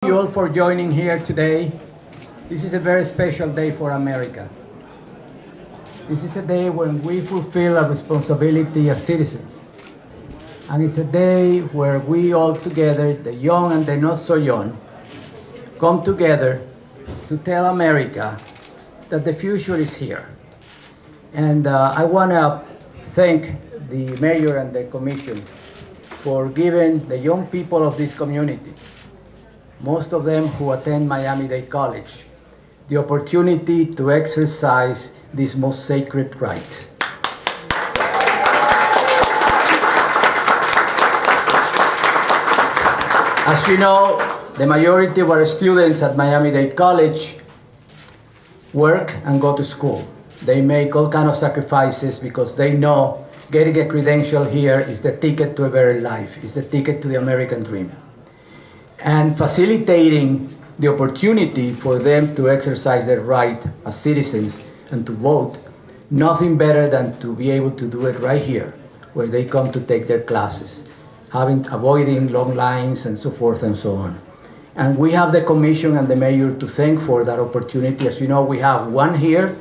You all for joining here today. This is a very special day for America. This is a day when we fulfill our responsibility as citizens. And it's a day where we all together, the young and the not so young, come together to tell America that the future is here. And I want to thank the mayor and the commission for giving the young people of this community, most of them who attend Miami-Dade College, the opportunity to exercise this most sacred right. As you know, the majority of our students at Miami-Dade College work and go to school. They make all kinds of sacrifices because they know getting a credential here is the ticket to a better life, is the ticket to the American dream. And facilitating the opportunity for them to exercise their right as citizens and to vote, nothing better than to be able to do it right here, where they come to take their classes, avoiding long lines and so forth and so on. And we have the commission and the mayor to thank for that opportunity. As you know, we have one here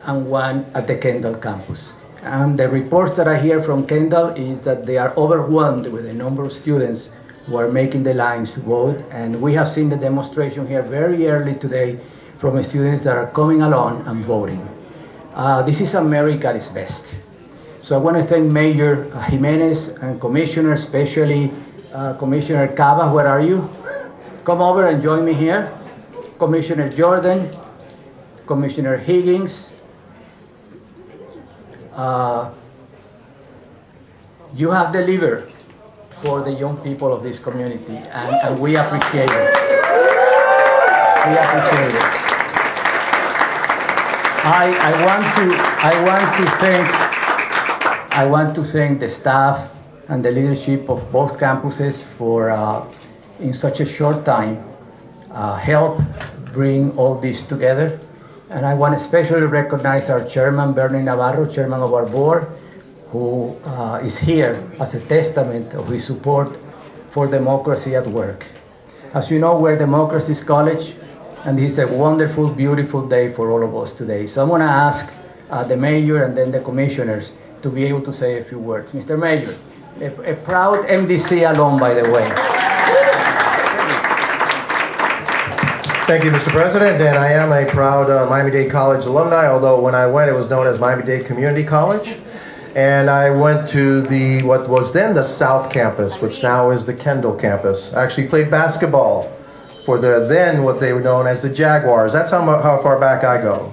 and one at the Kendall campus. And the reports that I hear from Kendall is that they are overwhelmed with the number of students who are making the lines to vote. And we have seen the demonstration here very early today from students that are coming along and voting. This is America at its best. So I want to thank Mayor Gimenez and Commissioner, especially Commissioner Cava. Where are you? Come over and join me here. Commissioner Jordan, Commissioner Higgins. You have delivered for the young people of this community, and we appreciate it. We appreciate it. I want to thank the staff and the leadership of both campuses for, in such a short time, help bring all this together. And I want to especially recognize our chairman, Bernie Navarro, chairman of our board, who is here as a testament of his support for democracy at work. As you know, we're Democracy's College, and this is a wonderful, beautiful day for all of us today. So I'm going to ask the mayor and then the commissioners to be able to say a few words. Mr. Mayor, a proud MDC alum, by the way. Thank you, Mr. President, and I am a proud Miami-Dade College alumni, although when I went it was known as Miami-Dade Community College. And I went to what was then the South Campus, which now is the Kendall Campus. I actually played basketball for then what they were known as the Jaguars. That's how far back I go.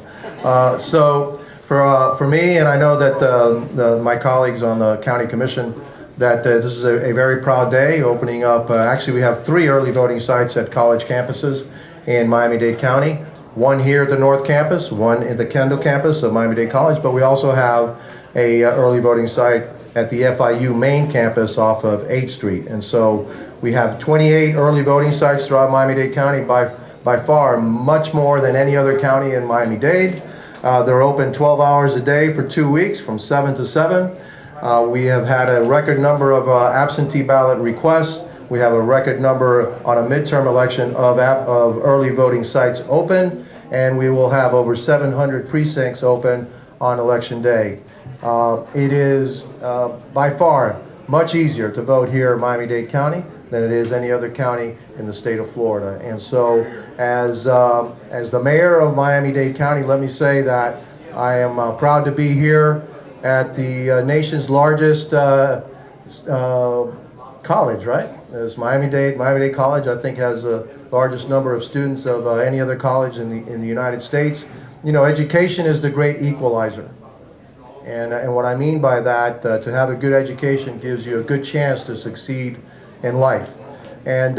So for me, and I know that my colleagues on the County Commission, that this is a very proud day, opening up, actually we have 3 early voting sites at college campuses in Miami-Dade County. One here at the North Campus, one at the Kendall Campus of Miami-Dade College, but we also have a early voting site at the FIU main campus off of 8th Street. And so we have 28 early voting sites throughout Miami-Dade County, by far much more than any other county in Miami-Dade. They're open 12 hours a day for 2 weeks from 7 to 7. We have had a record number of absentee ballot requests. We have a record number on a midterm election of early voting sites open, and we will have over 700 precincts open on election day. It is by far much easier to vote here in Miami-Dade County than it is any other county in the state of Florida. And so as the mayor of Miami-Dade County, let me say that I am proud to be here at the nation's largest college, right? As Miami-Dade College, I think, has the largest number of students of any other college in the United States. You know, education is the great equalizer. And what I mean by that, to have a good education gives you a good chance to succeed in life. And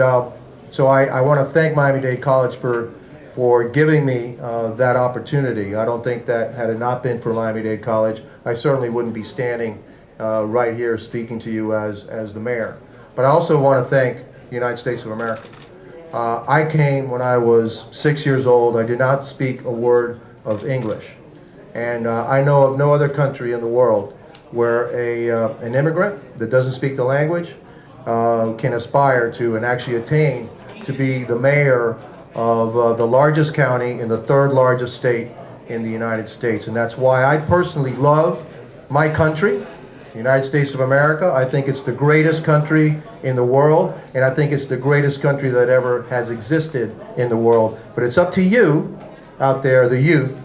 so I want to thank Miami-Dade College for giving me that opportunity. I don't think that had it not been for Miami-Dade College, I certainly wouldn't be standing right here speaking to you as the mayor. But I also want to thank the United States of America. I came when I was 6 years old. I did not speak a word of English. And I know of no other country in the world where an immigrant that doesn't speak the language can aspire to and actually attain to be the mayor of the largest county in the third largest state in the United States. And that's why I personally love my country, the United States of America. I think it's the greatest country in the world, and I think it's the greatest country that ever has existed in the world. But it's up to you out there, the youth,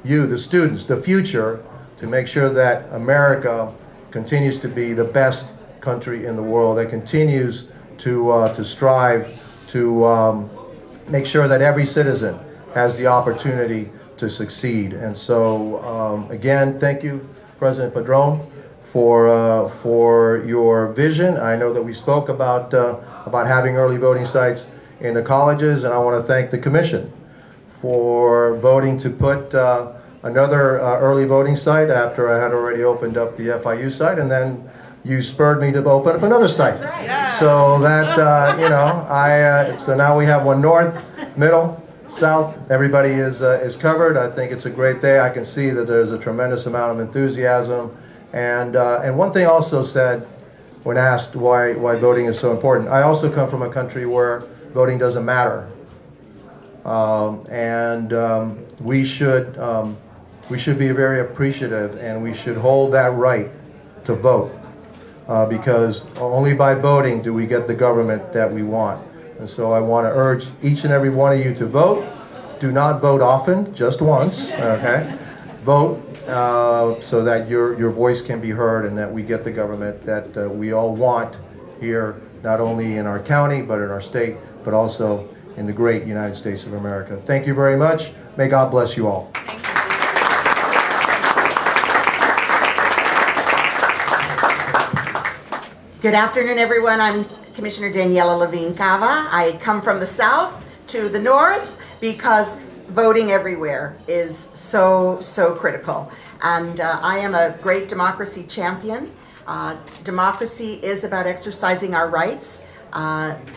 you, the students, the future, to make sure that America continues to be the best country in the world, that continues to strive to make sure that every citizen has the opportunity to succeed. And so, again, thank you, President Padron, for your vision. I know that we spoke about having early voting sites in the colleges, and I want to thank the Commission for voting to put another early voting site after I had already opened up the FIU site, and then you spurred me to open up another site. That's right. Yeah. So that, you know, so now we have one north, middle, south. Everybody is covered. I think it's a great day. I can see that there's a tremendous amount of enthusiasm. And one thing also said when asked why voting is so important, I also come from a country where voting doesn't matter. We should be very appreciative, and we should hold that right to vote, because only by voting do we get the government that we want. And so I want to urge each and every one of you to vote. Do not vote often, just once, okay? Vote so that your voice can be heard, and that we get the government that we all want here, not only in our county, but in our state, but also in the great United States of America. Thank you very much. May God bless you all. Good afternoon, everyone. I'm Commissioner Daniela Levine Cava. I come from the south to the north because voting everywhere is so critical. And I am a great democracy champion. Democracy is about exercising our rights.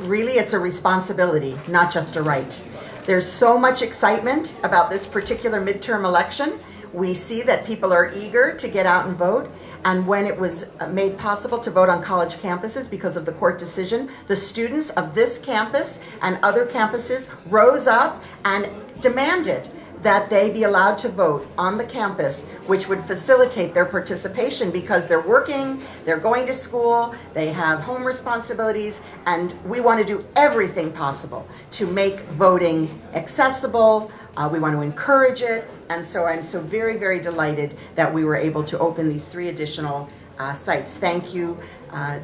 Really, it's a responsibility, not just a right. There's so much excitement about this particular midterm election. We see that people are eager to get out and vote. And when it was made possible to vote on college campuses because of the court decision, the students of this campus and other campuses rose up and demanded that they be allowed to vote on the campus, which would facilitate their participation because they're working, they're going to school, they have home responsibilities, and we want to do everything possible to make voting accessible. We want to encourage it, and so I'm so very delighted that we were able to open these 3 additional sites. Thank you,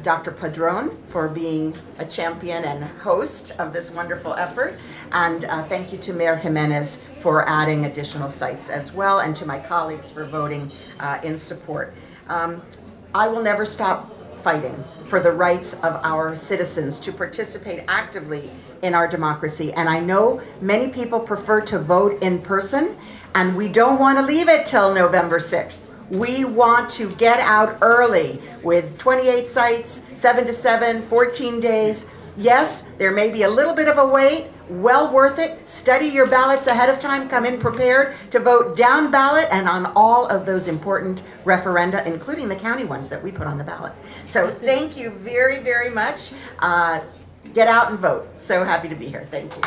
Dr. Padron, for being a champion and host of this wonderful effort, and thank you to Mayor Gimenez for adding additional sites as well, and to my colleagues for voting in support. I will never stop fighting for the rights of our citizens to participate actively in our democracy. And I know many people prefer to vote in person, and we don't want to leave it till November 6th. We want to get out early with 28 sites, 7 to 7, 14 days. Yes, there may be a little bit of a wait, well worth it. Study your ballots ahead of time, come in prepared to vote down ballot and on all of those important referenda, including the county ones that we put on the ballot. So thank you very much. Get out and vote. So happy to be here. Thank you.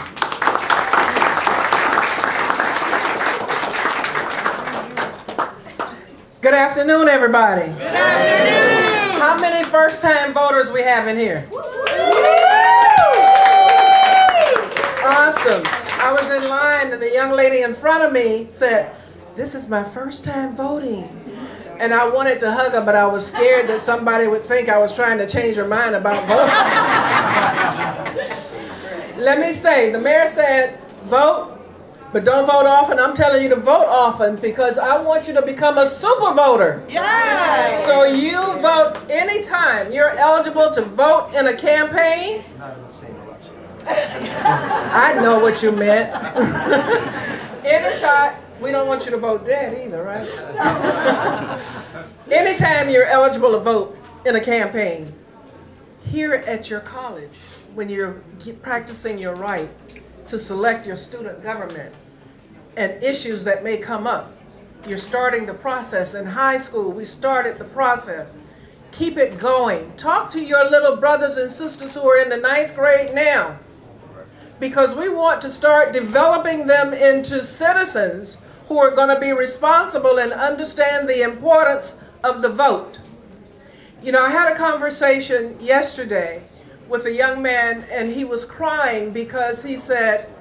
Good afternoon, everybody. Good afternoon. How many first-time voters we have in here? Awesome. I was in line and the young lady in front of me said, "This is my first time voting." And I wanted to hug her, but I was scared that somebody would think I was trying to change her mind about voting. Let me say, the mayor said, vote, but don't vote often. I'm telling you to vote often because I want you to become a super voter. Yay! So you vote anytime. You're eligible to vote in a campaign. Not in the same election. I know what you meant. Anytime. We don't want you to vote dead either, right? Anytime you're eligible to vote in a campaign, here at your college, when you're practicing your right to select your student government and issues that may come up, you're starting the process. In high school, we started the process. Keep it going. Talk to your little brothers and sisters who are in the 9th grade now. because we want to start developing them into citizens who are going to be responsible and understand the importance of the vote. You know, I had a conversation yesterday with a young man, and he was crying because he said,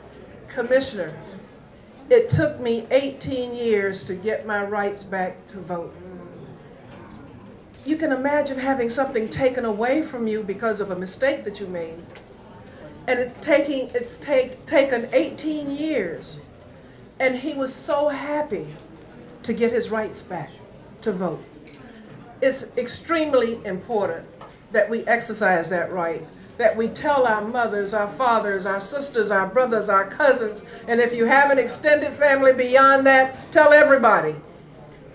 "Commissioner, it took me 18 years to get my rights back to vote." You can imagine having something taken away from you because of a mistake that you made. And it's taken 18 years. And he was so happy to get his rights back to vote. It's extremely important that we exercise that right, that we tell our mothers, our fathers, our sisters, our brothers, our cousins, and if you have an extended family beyond that, tell everybody.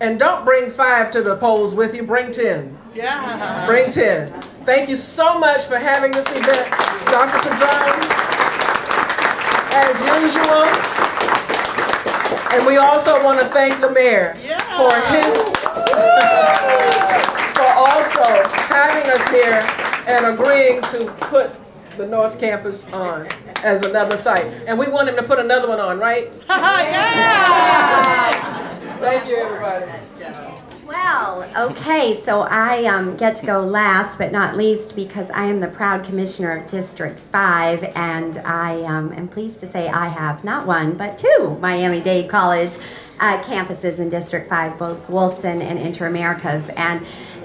And don't bring 5 to the polls with you, bring 10. Yeah. Bring 10. Thank you so much for having this event, Dr. Padron, as usual. And we also want to thank the mayor for also having us here and agreeing to put the North Campus on as another site. And we want him to put another one on, right? Thank you, everybody. Well, okay, so I get to go last but not least because I am the proud commissioner of District 5, and I am pleased to say I have not one but 2 Miami-Dade College campuses in District 5, both Wolfson and Inter-Americas. And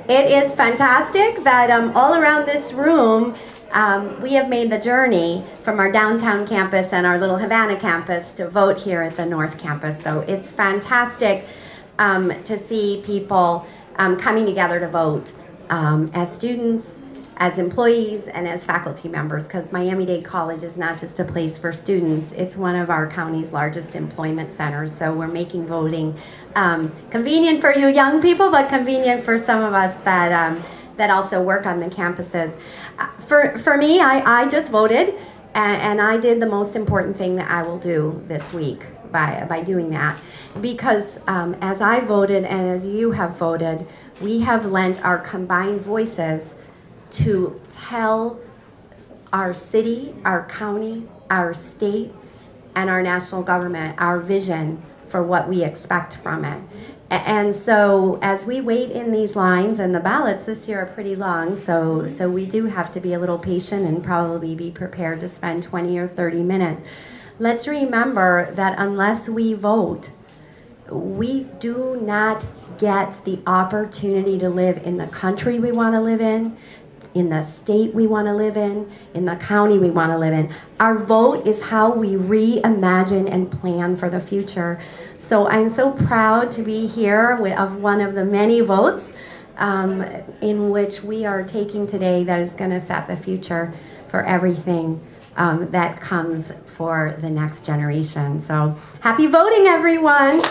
it is fantastic that all around this room we have made the journey from our downtown campus and our little Havana campus to vote here at the North Campus. So it's fantastic to see people coming together to vote as students, as employees, and as faculty members, because Miami-Dade College is not just a place for students, it's one of our county's largest employment centers. So we're making voting convenient for you young people, but convenient for some of us that also work on the campuses. For me, I just voted, and I did the most important thing that I will do this week by doing that. Because as I voted and as you have voted, we have lent our combined voices to tell our city, our county, our state, and our national government our vision for what we expect from it. And so as we wait in these lines, and the ballots this year are pretty long, so we do have to be a little patient and probably be prepared to spend 20 or 30 minutes. Let's remember that unless we vote, we do not get the opportunity to live in the country we want to live in the state we want to live in the county we want to live in. Our vote is how we reimagine and plan for the future. So I'm so proud to be here of one of the many votes in which we are taking today that is going to set the future for everything that comes for the next generation. So happy voting, everyone.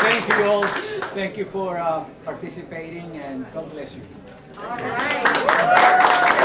Thank you all. Thank you for participating, and God bless you. All right.